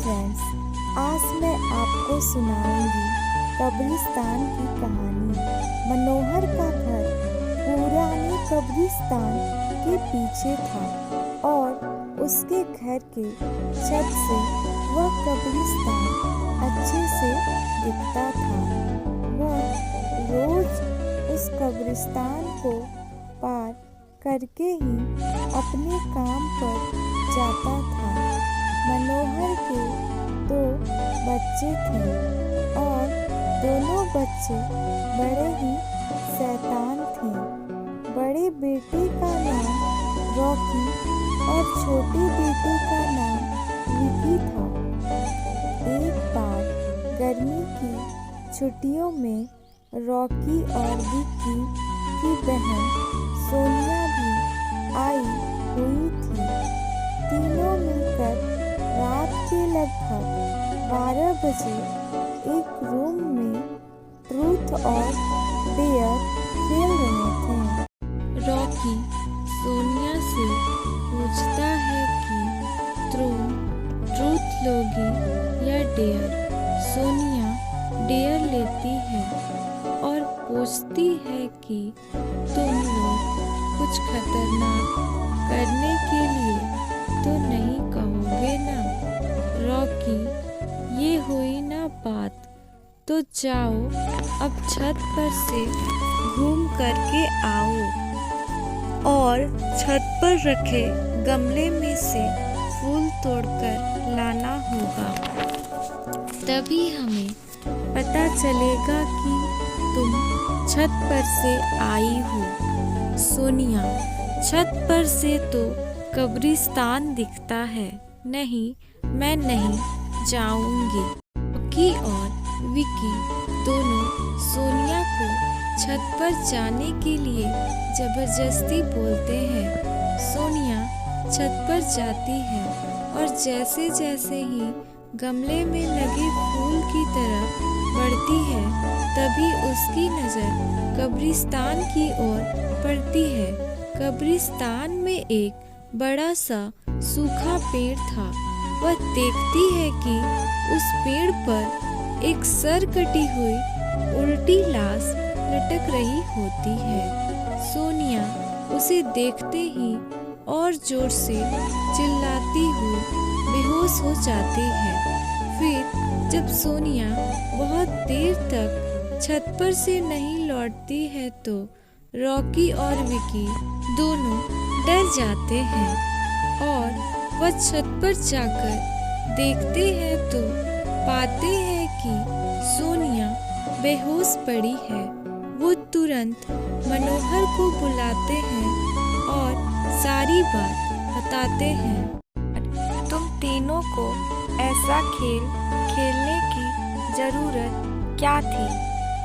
Friends, आज मैं आपको सुनाऊंगी कब्रिस्तान की कहानी। मनोहर का घर पुराने कब्रिस्तान के पीछे था और उसके घर के छत से वह कब्रिस्तान अच्छे से दिखता था। वह रोज उस कब्रिस्तान को पार करके ही अपने काम पर जाता था। मनोहर के 2 बच्चे थे और दोनों बच्चे बड़े ही शैतान थे। बड़े बेटे का नाम रॉकी और छोटी बेटी का नाम विकी था। एक बार गर्मी की छुट्टियों में रॉकी और विकी की बहन सोनिया भी आई हुई थी। तीनों मिलकर रात के लगभग 12 बजे एक रूम में ट्रूथ और डेयर खेल रहे थे। रॉकी सोनिया से पूछता है कि तुम ट्रूथ लोगी या डेयर। सोनिया डेयर लेती है और पूछती है कि तुम लोग कुछ खतरनाक करने के लिए तो नहीं कहोगे ना। रॉकी, ये हुई ना बात, तो जाओ अब छत पर से घूम करके आओ और छत पर रखे गमले में से फूल तोड़कर लाना होगा। तभी हमें पता चलेगा कि तुम छत पर से आई हो। सोनिया, छत पर से तो कब्रिस्तान दिखता है। नहीं, मैं नहीं जाऊंगी। रॉकी और विकी दोनों सोनिया को छत पर जाने के लिए जबरदस्ती बोलते हैं। सोनिया छत पर जाती है और जैसे जैसे ही गमले में लगे फूल की तरफ बढ़ती है, तभी उसकी नज़र कब्रिस्तान की ओर पड़ती है। कब्रिस्तान में एक बड़ा सा सूखा पेड़ था। वह देखती है कि उस पेड़ पर एक सर कटी हुई उल्टी लाश लटक रही होती है। सोनिया उसे देखते ही और जोर से चिल्लाती हुई बेहोश हो जाती है। फिर जब सोनिया बहुत देर तक छत पर से नहीं लौटती है तो रॉकी और विकी दोनों डर जाते हैं और वह छत पर जाकर देखते हैं तो पाते हैं कि सोनिया बेहोश पड़ी है। वो तुरंत मनोहर को बुलाते हैं और सारी बात बताते हैं। तुम तीनों को ऐसा खेल खेलने की जरूरत क्या थी?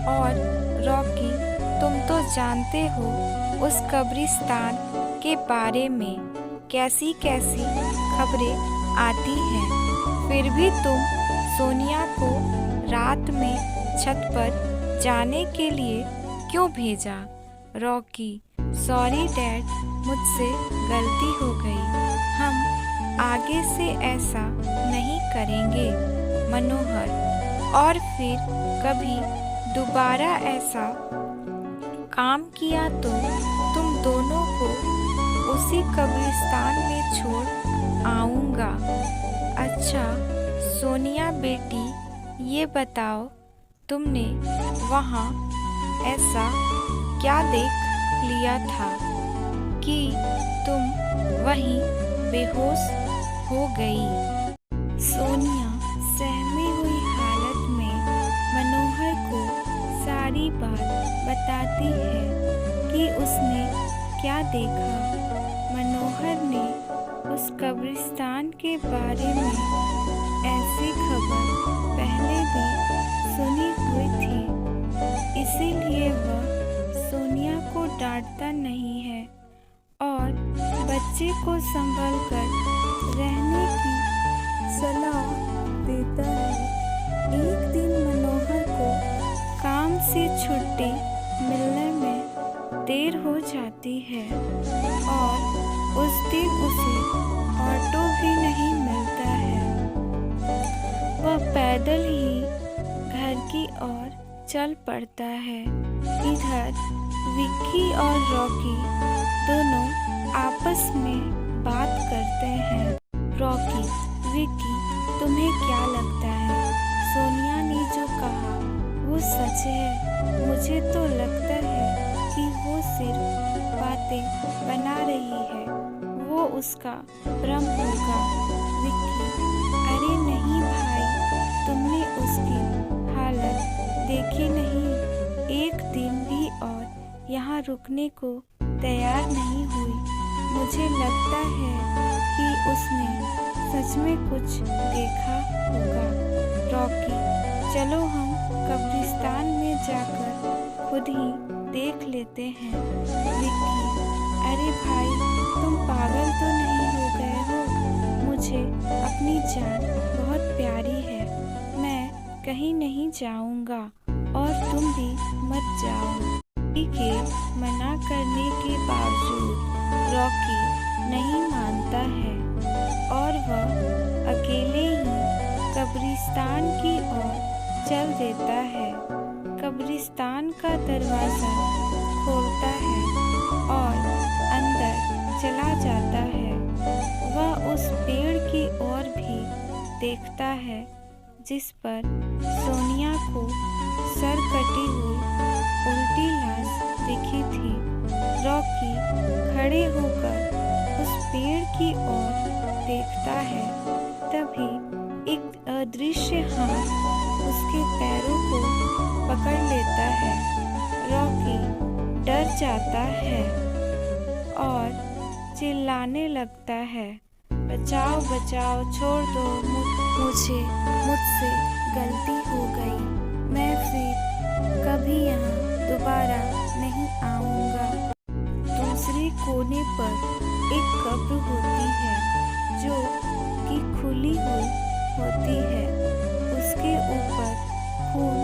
और रॉकी, तुम तो जानते हो उस कब्रिस्तान के बारे में कैसी कैसी खबरें आती हैं। फिर भी तुम सोनिया को रात में छत पर जाने के लिए क्यों भेजा? रॉकी, सॉरी डैड, मुझसे गलती हो गई। हम आगे से ऐसा नहीं करेंगे। मनोहर, और फिर कभी दोबारा ऐसा काम किया तो तुम दोनों को उसी कब्रिस्तान में छोड़ आऊँगा। अच्छा सोनिया बेटी, ये बताओ तुमने वहाँ ऐसा क्या देख लिया था कि तुम वहीं बेहोश हो गई? सोनिया सहमी हुई हालत में मनोहर को सारी बात बताती है कि उसने क्या देखा। मनोहर ने उस कब्रिस्तान के बारे में ऐसी खबर पहले भी सुनी हुई थी, इसीलिए वह सोनिया को डांटता नहीं है और बच्चे को संभल कर रहने की सलाह देता है। एक दिन मनोहर को काम से छुट्टी मिलने में देर हो जाती है और उस दिन उसे ऑटो भी नहीं मिलता है। पैदल ही घर की ओर चल पड़ता है। इधर विक्की और रॉकी दोनों आपस में बात करते हैं। रॉकी, विक्की, तुम्हें क्या लगता है सोनिया ने जो कहा वो सच है? मुझे तो लगता है कि वो सिर्फ बातें बना रही है, वो उसका भ्रम होगा। विक्की, अरे नहीं भाई, तुमने उसकी हालत देखी नहीं, एक दिन भी और यहाँ रुकने को तैयार नहीं हुई। मुझे लगता है कि उसने सच में कुछ देखा होगा। रॉकी, चलो हम कब्रिस्तान में जाकर खुद ही देख लेते हैं। विक्की, अरे भाई, तुम पागल तो नहीं हो गए हो? मुझे अपनी जान बहुत प्यारी है, मैं कहीं नहीं जाऊंगा और तुम भी मत जाओ। विक्की के मना करने के बावजूद रॉकी नहीं मानता है और वह अकेले ही कब्रिस्तान की ओर चल देता है। कब्रिस्तान का दरवाज़ा खोलता है और अंदर चला जाता है। वह उस पेड़ की ओर भी देखता है जिस पर सोनिया को सर कटी हुई उल्टी लाश दिखी थी। रॉकी खड़े होकर उस पेड़ की ओर देखता है। तभी एक अदृश्य हाथ उसके पैरों को पकड़ लेता है। रॉकी डर जाता है और चिल्लाने लगता है, बचाओ बचाओ, छोड़ दो मुझसे गलती हो गई, मैं फिर कभी यहाँ दोबारा नहीं आऊँगा। दूसरे कोने पर एक कब्र होती है जो कि खुली हुई होती है। उसके ऊपर खून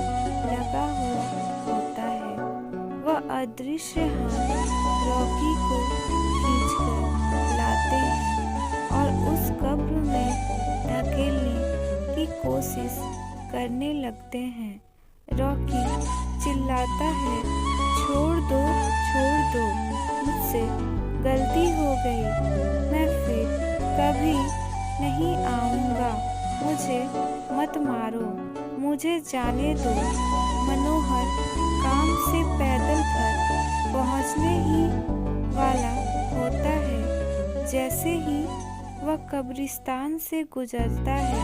लगा हुआ होता है। वह अदृश्य हाथ रॉकी को खींचकर लाते हैं और उस कब्र में धकेलने की कोशिश करने लगते हैं। रॉकी चिल्लाता है, छोड़ दो मुझसे गलती हो गई, मैं फिर कभी नहीं आऊँगा, मुझे मत मारो, मुझे जाने दो। मनोहर काम से पैदल घर पहुँचने ही वाला होता है। जैसे ही वह कब्रिस्तान से गुजरता है,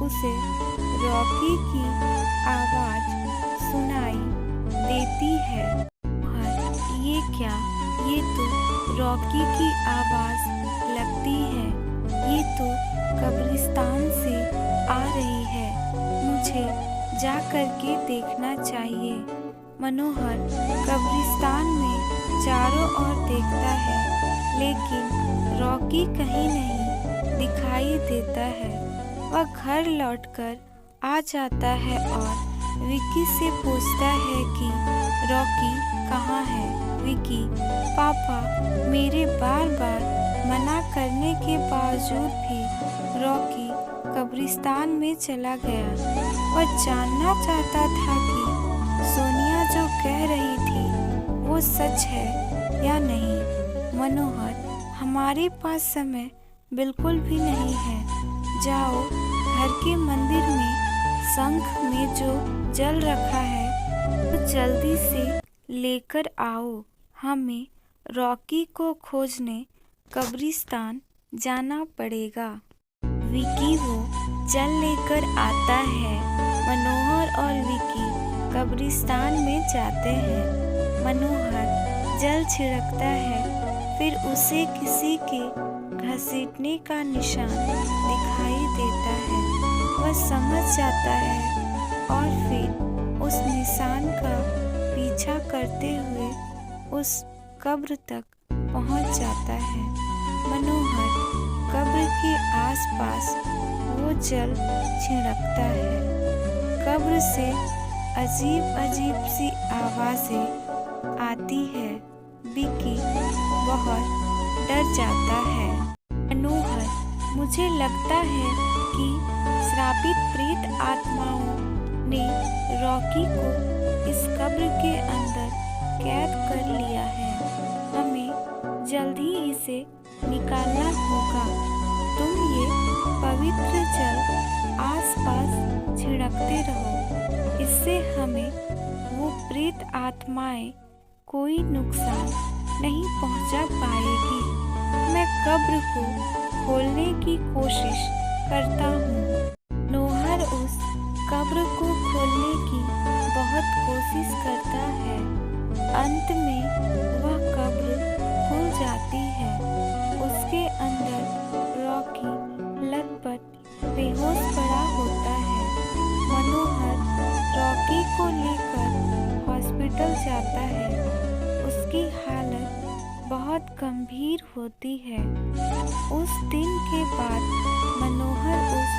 उसे रॉकी की आवाज़ सुनाई देती है। ये क्या? ये तो रॉकी की आवाज़ लगती है, ये तो कब्रिस्तान से आ रही है, मुझे जा कर के देखना चाहिए। मनोहर कब्रिस्तान में चारों ओर देखता है, लेकिन रॉकी कहीं नहीं दिखाई देता है। वह घर लौटकर आ जाता है और विक्की से पूछता है कि रॉकी कहाँ है। विक्की, पापा मेरे बार बार मना करने के बावजूद भी रॉकी कब्रिस्तान में चला गया। वह जानना चाहता था कि सोनिया जो कह रही थी वो सच है या नहीं। मनोहर, हमारे पास समय बिल्कुल भी नहीं है, जाओ घर के मंदिर में शंख में जो जल रखा है वो जल्दी से लेकर आओ, हमें रॉकी को खोजने कब्रिस्तान जाना पड़ेगा। विक्की वो जल लेकर आता है। मनोहर और विक्की कब्रिस्तान में जाते हैं। मनोहर जल छिड़कता है, फिर उसे किसी के घसीटने का निशान दिखाई देता है। वह समझ जाता है और फिर उस निशान का पीछा करते हुए उस कब्र तक पहुंच जाता है। मनोहर कब्र के आसपास वो जल छिड़कता है। कब्र से अजीब अजीब सी आवाज़ें आती है। विक्की बहुत डर जाता है। मनोहर, मुझे लगता है कि श्रापित प्रेत आत्माओं ने रॉकी को इस कब्र के अंदर कैद कर लिया है। हमें जल्द ही इसे निकालना होगा। तुम ये पवित्र जल आसपास छिड़कते रहो। इससे हमें वो प्रेत आत्माएं कोई नुकसान नहीं पहुंचा पाएगी। मैं कब्र को खोलने की कोशिश करता हूँ। नोहर उस कब्र को खोलने की बहुत कोशिश करता है। अंत में वह कब्र खुल जाती है। उसके अंदर रॉकी लथपथ बेहोश पड़ा होता है। मनोहर रॉकी को लेकर हॉस्पिटल जाता है। उसकी हालत बहुत गंभीर होती है। उस दिन के बाद मनोहर उस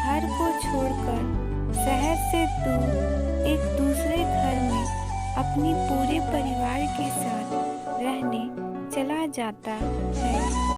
घर को छोड़कर शहर से दूर एक दूसरे घर में अपनी पूरे परिवार के साथ रहने चला जाता है।